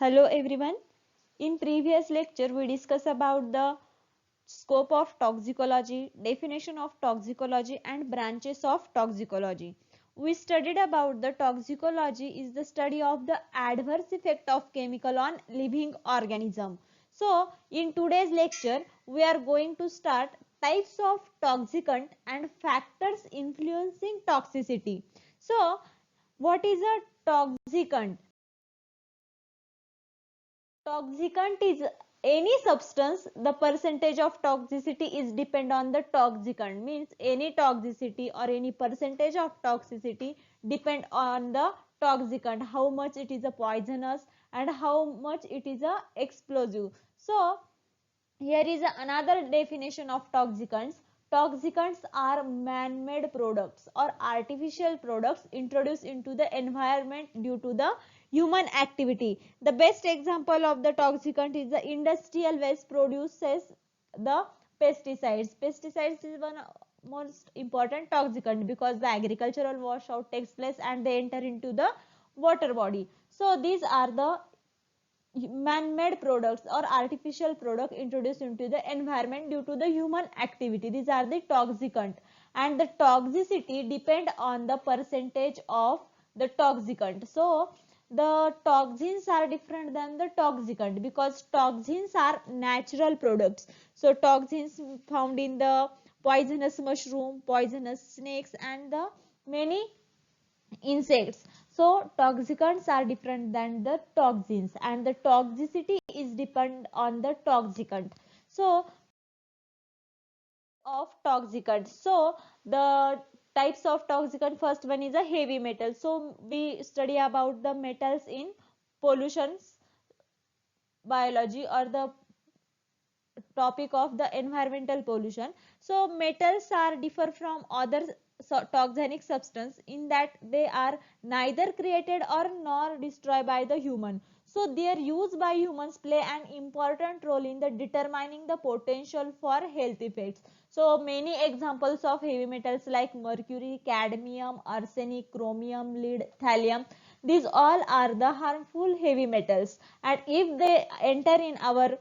Hello everyone. In previous lecture we discussed about the scope of toxicology, definition of toxicology and branches of toxicology. We studied about the toxicology is the study of the adverse effect of chemical on living organism. So in today's lecture we are going to start types of toxicant and factors influencing toxicity. So what is a toxicant? Toxicant is any substance, the percentage of toxicity is depend on the toxicant, means any toxicity or any percentage of toxicity depend on the toxicant, how much it is a poisonous and how much it is a explosive. So here is another definition of toxicants. Toxicants are man-made products or artificial products introduced into the environment due to the human activity. The best example of the toxicant is the industrial waste produces the pesticides. Pesticides is one most important toxicant because the agricultural washout takes place and they enter into the water body. So these are the man-made products or artificial product introduced into the environment due to the human activity. These are the toxicant, and the toxicity depend on the percentage of the toxicant. So the toxins are different than the toxicant because toxins are natural products. So toxins found in the poisonous mushroom, poisonous snakes and the many insects. So toxicants are different than the toxins, and the toxicity is depend on the toxicant. So of toxicants. So the types of toxicant, first one is a heavy metal. So we study about the metals in pollutions biology or the topic of the environmental pollution. So metals are differ from other toxinic substance in that they are neither created or nor destroyed by the human. So their use by humans play an important role in the determining the potential for health effects. So many examples of heavy metals like mercury, cadmium, arsenic, chromium, lead, thallium, these all are the harmful heavy metals, and if they enter in our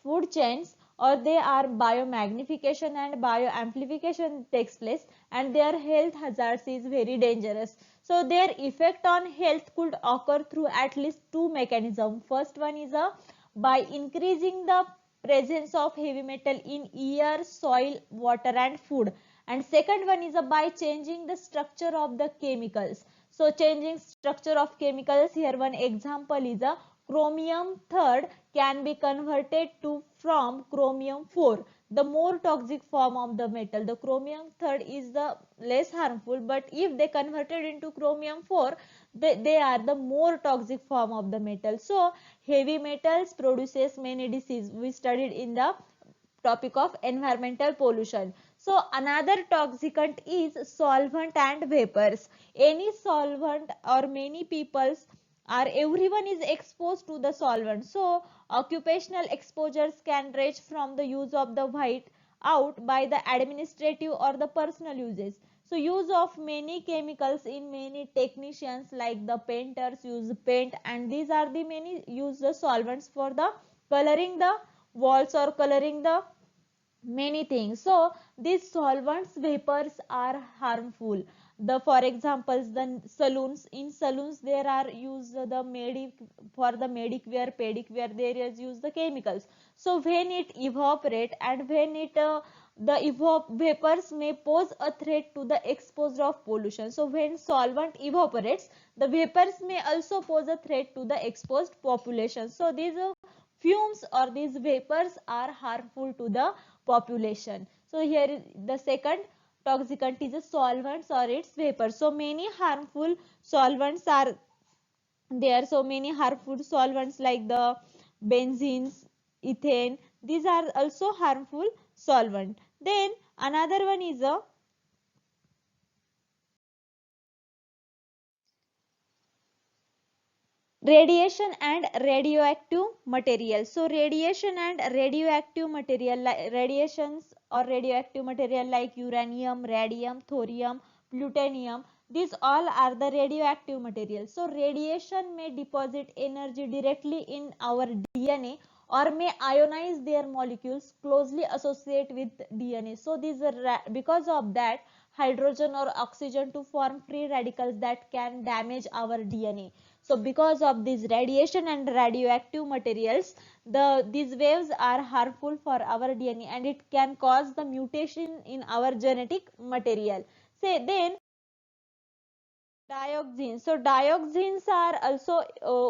food chains or they are biomagnification and bioamplification takes place, and their health hazards is very dangerous. So their effect on health could occur through at least two mechanisms. First one is by increasing the presence of heavy metal in air, soil, water and food, and second one is by changing the structure of the chemicals. So changing structure of chemicals, here one example is a chromium third can be converted to from chromium 4, the more toxic form of the metal. The chromium third is the less harmful, but if they converted into chromium 4, they are the more toxic form of the metal. So heavy metals produces many diseases. We studied in the topic of environmental pollution. So another toxicant is solvent and vapors. Any solvent or many peoples are everyone is exposed to the solvent. So occupational exposures can range from the use of the white out by the administrative or the personal uses. So use of many chemicals in many technicians like the painters use paint, and these are the many use the solvents for the coloring the walls or coloring the many things. So these solvents vapors are harmful. The for examples, the saloons, in saloons there are use the medic for the medicare pedicure, there is use the chemicals. So when it evaporate and when it the vapors may pose a threat to the exposure of pollution. So when solvent evaporates, the vapors may also pose a threat to the exposed population. So these fumes or these vapors are harmful to the population. So here is the second toxicant is a solvents or its vapor. So many harmful solvents are there. So many harmful solvents like the benzenes, ethane, these are also harmful solvent. Then another one is a radiation and radioactive material. So radiation and radioactive material like radiations or radioactive material like uranium, radium, thorium, plutonium, These all are the radioactive materials. So radiation may deposit energy directly in our DNA or may ionize their molecules closely associate with DNA. So these are because of that hydrogen or oxygen to form free radicals that can damage our DNA. So because of this radiation and radioactive materials, these waves are harmful for our DNA and it can cause the mutation in our genetic material. Say then dioxins. So dioxins are also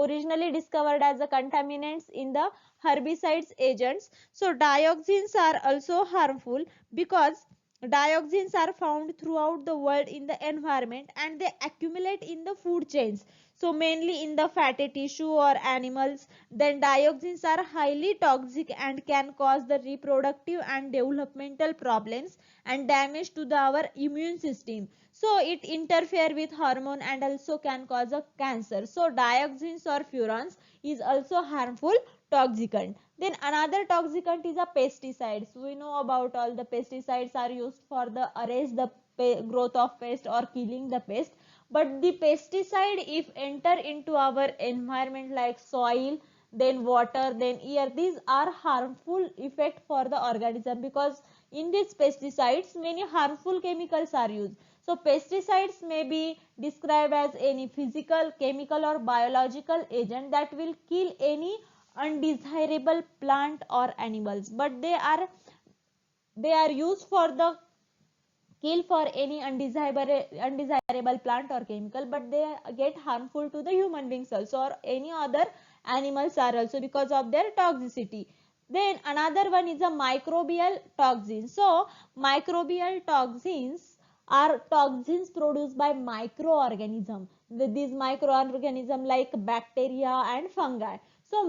originally discovered as a contaminants in the herbicides agents. So dioxins are also harmful because dioxins are found throughout the world in the environment and they accumulate in the food chains. So mainly in the fatty tissue or animals. Then dioxins are highly toxic and can cause the reproductive and developmental problems and damage to our immune system. So it interfere with hormone and also can cause a cancer. So dioxins or furans is also harmful toxicant. Then another toxicant is a pesticides. We know about all the pesticides are used for the arrest the growth of pest or killing the pest, but the pesticide if enter into our environment like soil, then water, then air, these are harmful effect for the organism because in these pesticides many harmful chemicals are used. So pesticides may be described as any physical, chemical or biological agent that will kill any undesirable plant or animals, but they are used for the kill for any undesirable plant or chemical, but they get harmful to the human beings also or any other animals are also because of their toxicity. Then another one is a microbial toxin. So microbial toxins are toxins produced by microorganism. These microorganism like bacteria and fungi. So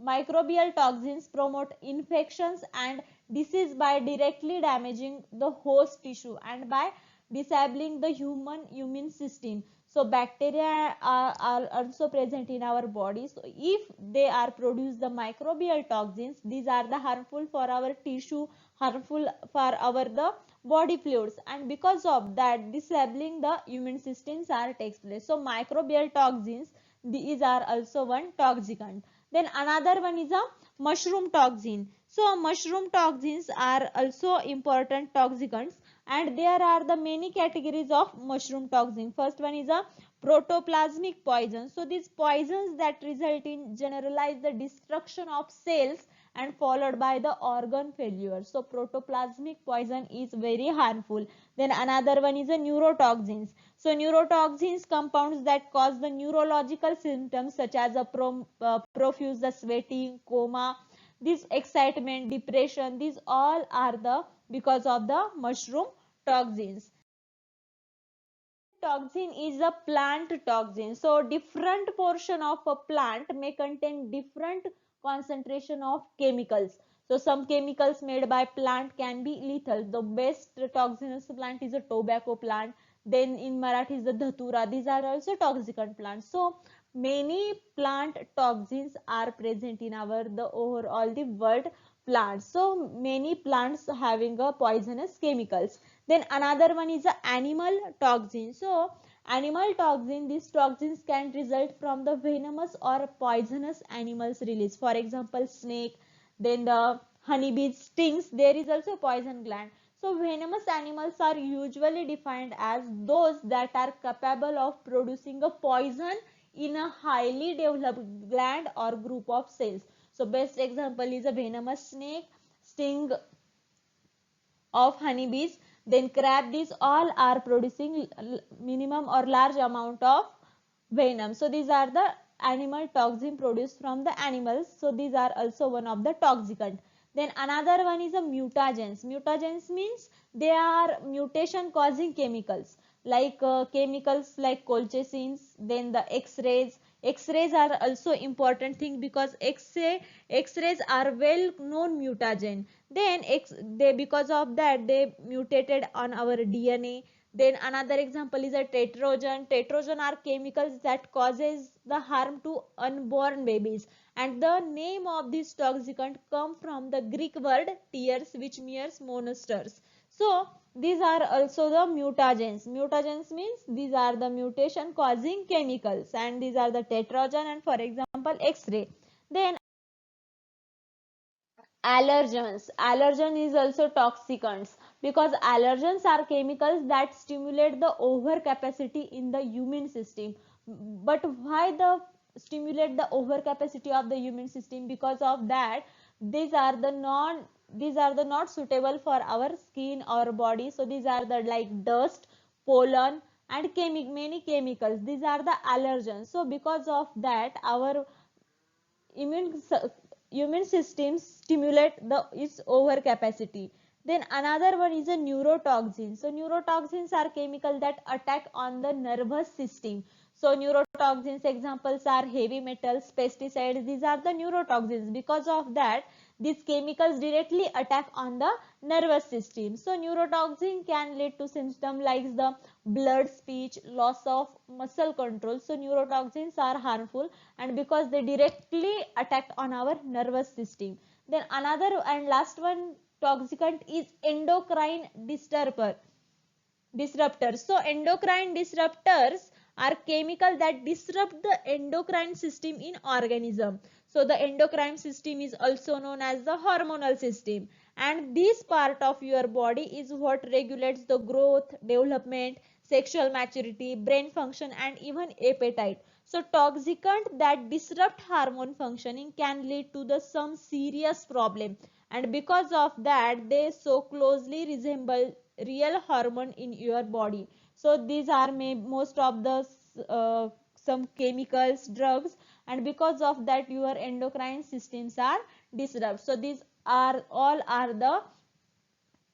microbial toxins promote infections and disease by directly damaging the host tissue and by disabling the human immune system. So bacteria are also present in our body. So if they are produce the microbial toxins, these are the harmful for our tissue, harmful for our the body fluids, and because of that disabling the immune systems are takes place. So microbial toxins, these are also one toxicant. Then another one is a mushroom toxin. So mushroom toxins are also important toxicants and there are the many categories of mushroom toxin. First one is a protoplasmic poison. So these poisons that result in generalized the destruction of cells and followed by the organ failure. So protoplasmic poison is very harmful. Then another one is a neurotoxins. So neurotoxins compounds that cause the neurological symptoms such as a profuse the sweating, coma, this excitement, depression, these all are the because of the mushroom toxins. Toxin is a plant toxin. So different portion of a plant may contain different concentration of chemicals. So some chemicals made by plant can be lethal. The best toxinous plant is a tobacco plant. Then in Marathi is the dhatura. These are also toxicant plants. So many plant toxins are present in our the overall the world plants. So many plants having a poisonous chemicals. Then another one is the animal toxin. So animal toxin, these toxins can result from the venomous or poisonous animals release. For example, snake, then the honeybee stings, there is also poison gland. So venomous animals are usually defined as those that are capable of producing a poison in a highly developed gland or group of cells. So best example is a venomous snake, sting of honeybees, then crab, these all are producing minimum or large amount of venom. So these are the animal toxin produced from the animals. So these are also one of the toxicant. Then another one is a mutagens. Mutagens means they are mutation causing chemicals like chemicals like colchicines, then the x-rays. X-rays are also important thing because x-rays are well known mutagen. Then they because of that they mutated on our DNA. Then another example is a tetrogen. Tetrogen are chemicals that causes the harm to unborn babies and the name of this toxicant come from the Greek word tears which means monsters. So These are also the mutagens. Mutagens means these are the mutation causing chemicals, and these are the tetrogen and for example X-ray. Then allergens. Allergen is also toxicants because allergens are chemicals that stimulate the overcapacity in the immune system. But why the stimulate the overcapacity of the immune system? Because of that, these are the non these are the not suitable for our skin or body. So these are the like dust, pollen, and many chemicals. These are the allergens. So because of that, our immune immune system stimulate the its overcapacity. Then another one is a neurotoxin. So neurotoxins are chemical that attack on the nervous system. So neurotoxins examples are heavy metals, pesticides. These are the neurotoxins. Because of that, these chemicals directly attack on the nervous system. So neurotoxin can lead to symptoms like the blurred speech, loss of muscle control. So neurotoxins are harmful and because they directly attack on our nervous system. Then another and last one toxicant is endocrine disruptors. So endocrine disruptors are chemical that disrupt the endocrine system in organism. So the endocrine system is also known as the hormonal system, and this part of your body is what regulates the growth, development, sexual maturity, brain function, and even appetite. So toxicant that disrupt hormone functioning can lead to the some serious problem, and because of that they so closely resemble real hormone in your body. So these are most of the some chemicals, drugs, and because of that your endocrine systems are disrupted. So these are all are the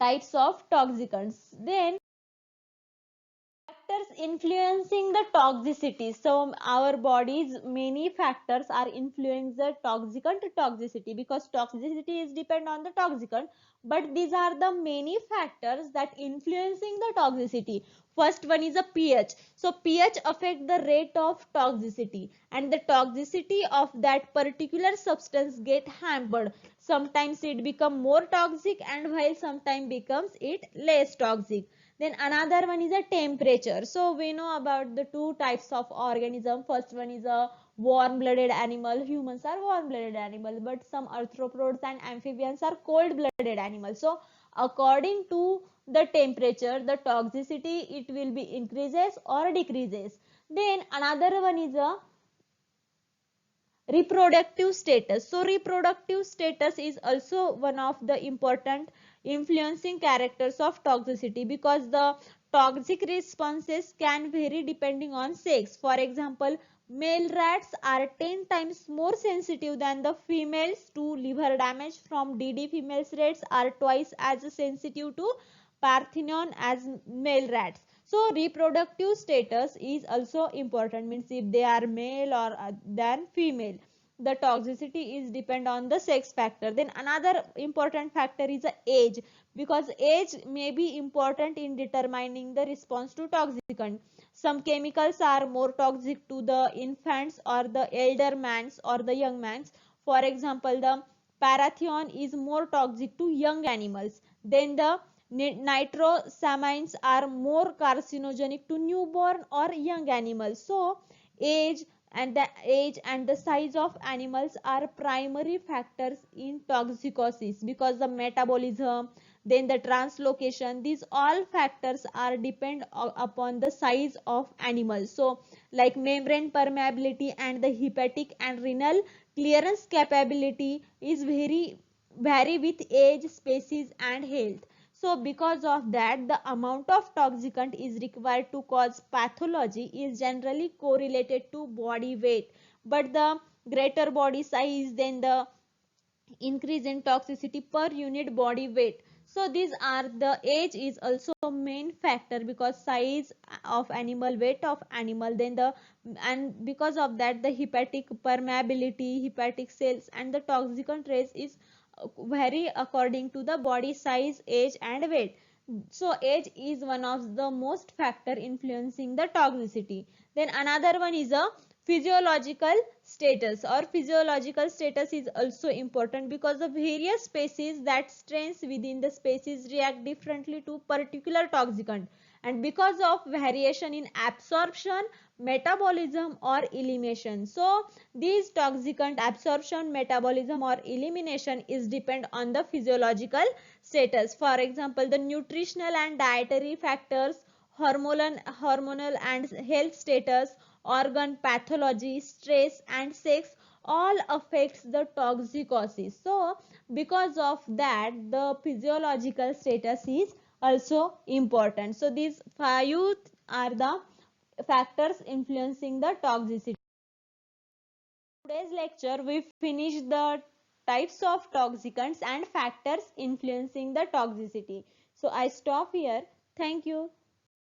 types of toxicants. Then factors influencing the toxicity. So our body's many factors are influencing the toxicant toxicity because toxicity is depend on the toxicant, but these are the many factors that influencing the toxicity. First one is a pH. So pH affect the rate of toxicity and the toxicity of that particular substance get hampered. Sometimes it become more toxic and while sometimes becomes it less toxic. Then another one is a temperature. So we know about the two types of organism. First one is a warm blooded animal. Humans are warm blooded animals, but some arthropods and amphibians are cold blooded animals. So according to the temperature, the toxicity it will be increases or decreases. Then another one is a reproductive status. So reproductive status is also one of the important influencing characters of toxicity because the toxic responses can vary depending on sex. For example, male rats are 10 times more sensitive than the females to liver damage from DD. Female rats are twice as sensitive to parthenon as male rats. So reproductive status is also important, means if they are male or than female. The toxicity is depend on the sex factor. Then another important factor is the age because age may be important in determining the response to toxicant. Some chemicals are more toxic to the infants or the elder mans or the young mans. For example, the parathion is more toxic to young animals. Then the nitrosamines are more carcinogenic to newborn or young animals. So age and the size of animals are primary factors in toxicosis because the metabolism, then the translocation, these all factors are depend upon the size of animals. So like membrane permeability and the hepatic and renal clearance capability is very vary with age, species, and health. So because of that, the amount of toxicant is required to cause pathology is generally correlated to body weight. But the greater body size, then the increase in toxicity per unit body weight. So these are the age is also a main factor because size of animal, weight of animal, then the and because of that the hepatic permeability, hepatic cells, and the toxicant trace is vary according to the body size, age, and weight. So age is one of the most factor influencing the toxicity. Then another one is a Physiological status or physiological status is also important because the various species that strains within the species react differently to particular toxicant, and because of variation in absorption, metabolism or elimination. So these toxicant absorption, metabolism or elimination is depend on the physiological status. For example, the nutritional and dietary factors, hormonal and health status, organ pathology, stress and sex all affects the toxicosis. So because of that, the physiological status is also important. So these five are the factors influencing the toxicity. Today's lecture we finished the types of toxicants and factors influencing the toxicity. So I stop here. Thank you.